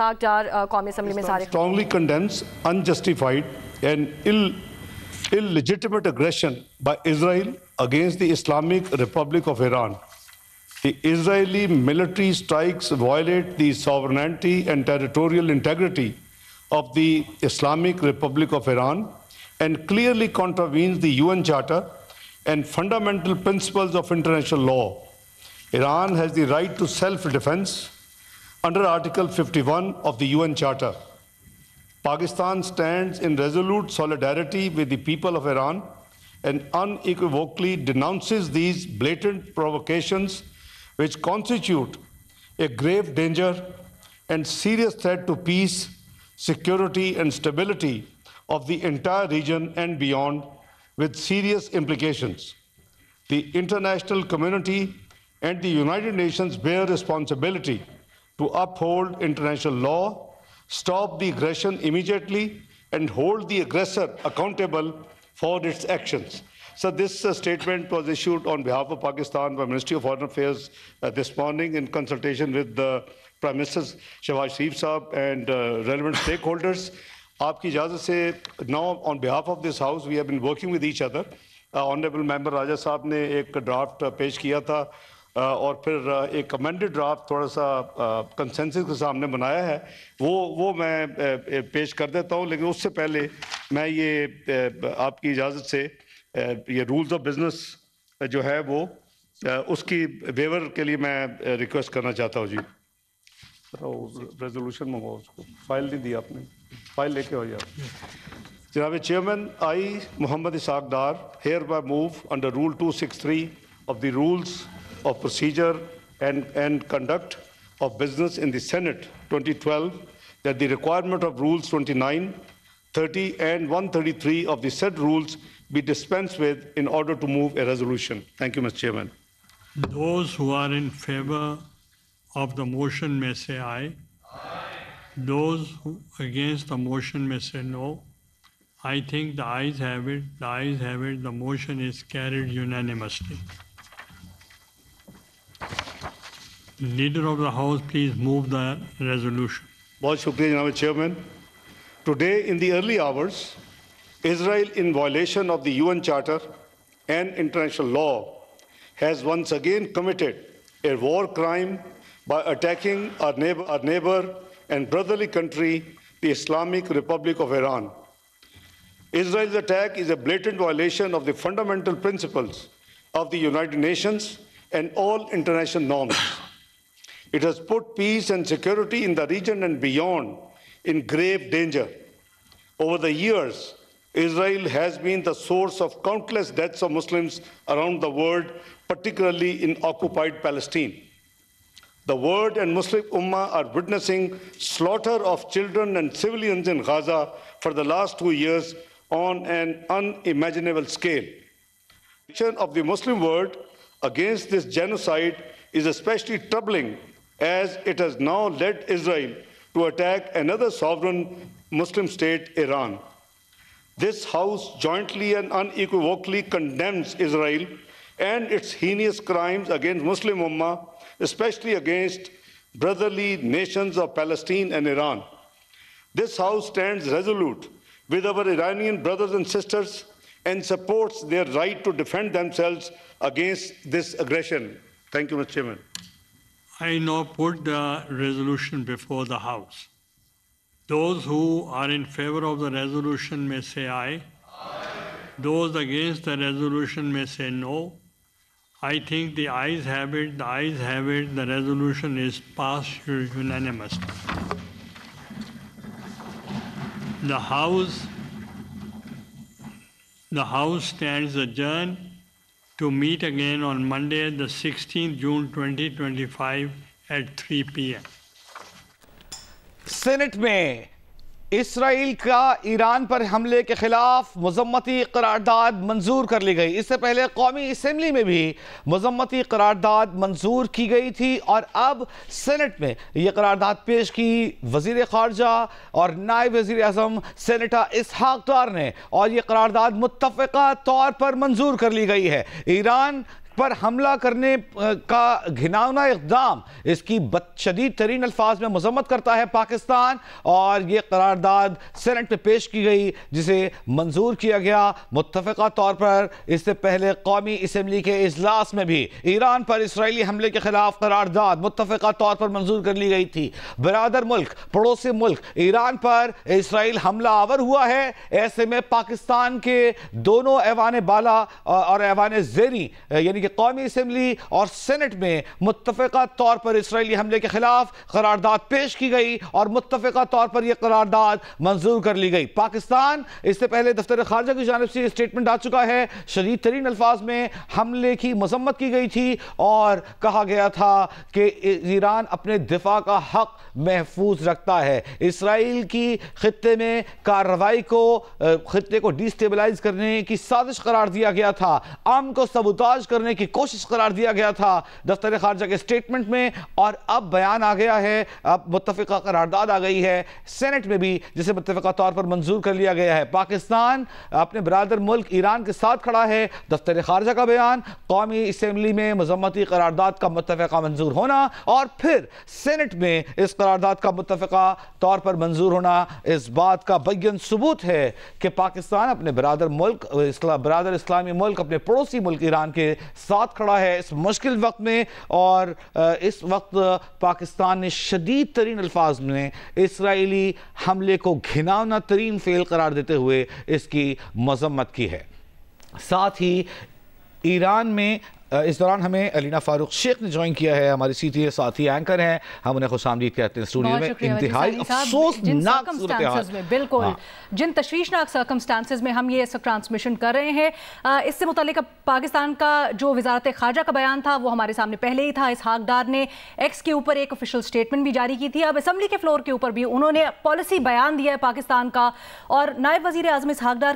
कौमी असेंबली में सारे strongly condemns unjustified and illegitimate aggression by Israel against the Islamic Republic of Iran. The Israeli military strikes violate the sovereignty and territorial integrity of the Islamic Republic of Iran and clearly contravenes the UN Charter and fundamental principles of international law. Iran has the right to self-defense under Article 51 of the UN Charter. Pakistan stands in resolute solidarity with the people of Iran and unequivocally denounces these blatant provocations which constitute a grave danger and serious threat to peace, security, and stability of the entire region and beyond, with serious implications. The international community and the United Nations bear responsibility to uphold international law, stop the aggression immediately, and hold the aggressor accountable for its actions. So this statement was issued on behalf of Pakistan by Ministry of Foreign Affairs this morning in consultation with the Prime Minister Shehbaz Sharif Saab and relevant stakeholders. Aapki ijazat se, now on behalf of this House, we have been working with each other. Honorable Member Raja Saab ne ek draft पेश किया था और फिर एक amended draft थोड़ा सा consensus के सामने बनाया है, वो मैं पेश कर देता हूँ। लेकिन उससे पहले मैं ये आपकी इजाज़त से ये रूल्स ऑफ बिजनेस जो है वो उसकी वेवर के लिए मैं रिक्वेस्ट करना चाहता हूँ। जी रेजोल्यूशन मंगवाओ, उसको फाइल नहीं दी आपने, फाइल लेके आओ यार। जनाब chairman, I Mohammad Isaac Dar hereby move under Rule 263 of the Rules of Procedure and Conduct of Business in the Senate 2012 that the requirement of Rules 29, 30 and 133 of the said rules be dispensed with in order to move a resolution. Thank you, Mr. Chairman. Those who are in favor of the motion may say aye. Those who against the motion may say no. I think the ayes have it. The ayes have it. The motion is carried unanimously. Leader of the House, please move the resolution. Bahut shukriya, Janab Chairman. Today, in the early hours, Israel, in violation of the UN Charter and international law, has once again committed a war crime by attacking our neighbor and brotherly country, the Islamic Republic of Iran. Israel's attack is a blatant violation of the fundamental principles of the United Nations and all international norms. It has put peace and security in the region and beyond in grave danger. Over the years, Israel has been the source of countless deaths of Muslims around the world, particularly in occupied Palestine. The world and Muslim Ummah are witnessing slaughter of children and civilians in Gaza for the last 2 years on an unimaginable scale. The action of the Muslim world against this genocide is especially troubling, as it has now led Israel to attack another sovereign Muslim state, Iran. This House jointly and unequivocally condemns Israel and its heinous crimes against Muslim Ummah, especially against brotherly nations of Palestine and Iran. This House stands resolute with our Iranian brothers and sisters and supports their right to defend themselves against this aggression. Thank you, Mr. Chairman. I now put the resolution before the House. Those who are in favor of the resolution may say aye. Aye. Those against the resolution may say no. I think the ayes have it. The ayes have it. The resolution is passed unanimously. The House stands adjourned to meet again on Monday, the 16th June 2025 at 3 p.m. Senate में Israel का Iran पर हमले के खिलाफ मजम्मती करारदाद मंजूर कर ली गई। इससे पहले कौमी असेंबली में भी मजम्मती करारदाद मंजूर की गई थी और अब सेनेट में यह करारदाद पेश की वजीर खारजा और नायब वजीर आज़म सेनेटर इसहाक डार ने, और यह करारदाद मुत्तफ़क़ा तौर पर मंजूर कर ली गई है। ईरान पर हमला करने का घिनौना इक़दाम, इसकी शदीद तरीन अल्फाज में मजम्मत करता है पाकिस्तान। और ये करारदाद सेनेट में पेश की गई जिसे मंजूर किया गया मुत्तफ़िक़ा तौर पर। इससे पहले कौमी असम्बली के इजलास में भी ईरान पर इसराइली हमले के खिलाफ करारदाद मुत्तफ़िक़ा तौर पर मंजूर कर ली गई थी। बरादर मुल्क, पड़ोसी मुल्क ईरान पर इसराइल हमला आवर हुआ है। ऐसे में पाकिस्तान के दोनों ऐवान बाला और ऐवान ज़ेरी यानी कि कौमी असम्बली और सेनेट में मुत्तफ़िक़ा तौर पर इसराइली हमले के खिलाफ करारदाद पेश की गई और मुत्तफ़िक़ा तौर पर यह करारदाद मंजूर कर ली गई। पाकिस्तान इससे पहले दफ्तर खारजा की जानिब से स्टेटमेंट आ चुका है, शदीद तरीन अल्फाज में हमले की मजम्मत की गई थी और कहा गया था कि ईरान अपने दिफा का हक महफूज रखता है। इसराइल की खित्ते में कार्रवाई को, खित्ते को डिस्टेबलाइज करने की साजिश करार दिया गया था, अमन को सबूताज करने की कोशिश करार दिया गया था दफ्तर खारजा के स्टेटमेंट में। और अब बयान आ गया है, अब मुत्तफ़िक़ा करारदाद आ गई है सेनेट में भी जिसे मुत्तफ़िक़ा तौर पर मंजूर कर लिया गया है। पाकिस्तान अपने बरादर मुल्क ईरान के साथ खड़ा है। दफ्तर खारजा का बयान, कौमी असम्बली में मजम्मती करारदाद का मुत्तफ़िक़ा मंजूर होना और फिर सेनेट में इस करारदाद का मुत्तफ़िक़ा तौर पर मंजूर होना इस बात का बैन सबूत है कि पाकिस्तान अपने बरादर मुल्क, बरादर इस्लामी मुल्क, अपने पड़ोसी मुल्क ईरान के साथ खड़ा है इस मुश्किल वक्त में। और इस वक्त पाकिस्तान ने शदीद तरीन अल्फाज में इसराइली हमले को घिनौना तरीन फेल करार देते हुए इसकी मजम्मत की है। साथ ही ईरान में इस दौरान हमें अलीना फारूक शेख ने ज्वाइन किया है, हमारी सीधी साथी एंकर हैं, हम उन्हें खुशामदीद कहते हैं स्टूडियो में। इंतहाई अफसोसनाक सूरत-ए-हाल, बिल्कुल जिन तशवीशनाक सर्कमस्टांसेस में हम ये इस ट्रांसमिशन कर रहे हैं, इससे मुतालिक पाकिस्तान का जो वजारत खारजा का बयान था वो हमारे सामने पहले ही था। इसहाक डार ने एक्स के ऊपर एक ऑफिशियल स्टेटमेंट भी जारी की थी। अब असम्बली के फ्लोर के ऊपर भी उन्होंने पॉलिसी बयान दिया है पाकिस्तान का। और नायब वजीर आज़म इसहाक डार